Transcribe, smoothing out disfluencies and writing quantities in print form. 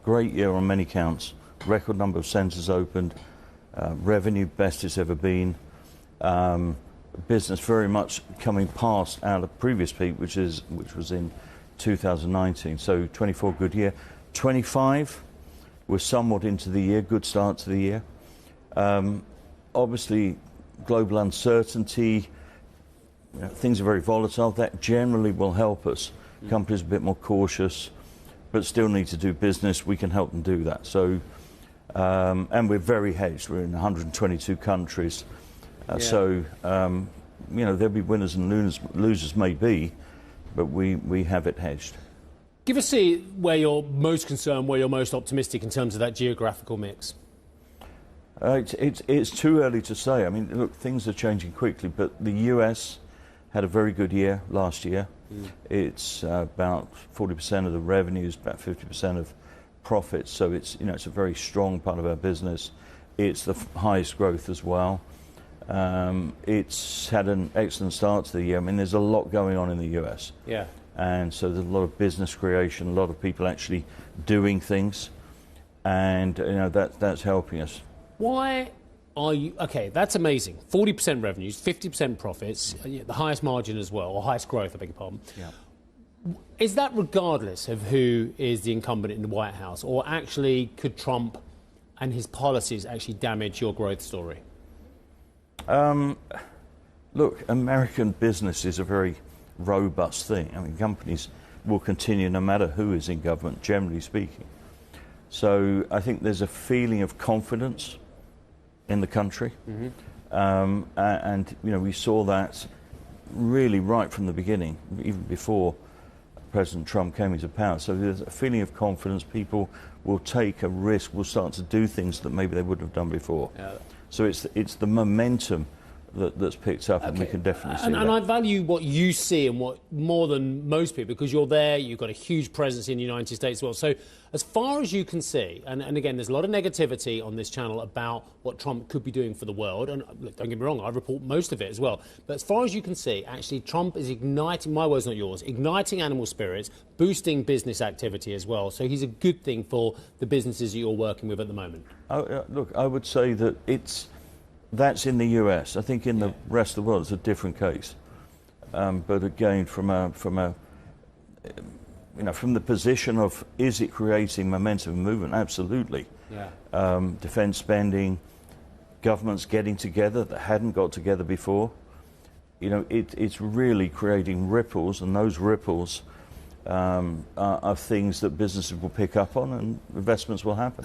great year on many counts. Record number of centres opened, revenue best it's ever been. Business very much coming past out of previous peak, which was in 2019. So 24 good year. 25 we're somewhat into the year, good start to the year. Obviously, global uncertainty, things are very volatile. That generally will help us. Companies a bit more cautious, but still need to do business. We can help them do that. So, and we're very hedged. We're in 122 countries. So, there'll be winners and losers maybe, but we have it hedged. Give us where you're most concerned, where you're most optimistic in terms of that geographical mix. It's too early to say. I mean, look, things are changing quickly, but the US had a very good year last year. It's about 40% of the revenues, about 50% of profits. So it's a very strong part of our business. It's the highest growth as well. It's had an excellent start to the year. I mean, there's a lot going on in the US. Yeah. And so there's a lot of business creation, a lot of people actually doing things, and that's helping us. Why are you okay? That's amazing. 40% revenues, 50% profits, the highest margin as well, or highest growth. I beg your pardon. Yeah. Is that regardless of who is the incumbent in the White House, or actually could Trump and his policies actually damage your growth story? Look, American business is a very robust thing. I mean, companies will continue no matter who is in government, generally speaking. So I think there's a feeling of confidence in the country. And we saw that really right from the beginning, even before President Trump came into power. So there's a feeling of confidence. People will take a risk, will start to do things that maybe they wouldn't have done before. Yeah. So it's the momentum that's picked up, and we can definitely see that. And I value what you see and what more than most people, because you're there, you've got a huge presence in the United States as well. So as far as you can see, and again, there's a lot of negativity on this channel about what Trump could be doing for the world, and look, don't get me wrong, I report most of it as well. But as far as you can see, actually Trump is igniting, my words not yours, igniting animal spirits, boosting business activity as well. So he's a good thing for the businesses that you're working with at the moment. Look, I would say that that's in the US. I think in the rest of the world it's a different case. But again, from the position of, is it creating momentum and movement? Absolutely. Yeah. Defense spending, governments getting together that hadn't got together before. It's really creating ripples, and those ripples are things that businesses will pick up on, and investments will happen.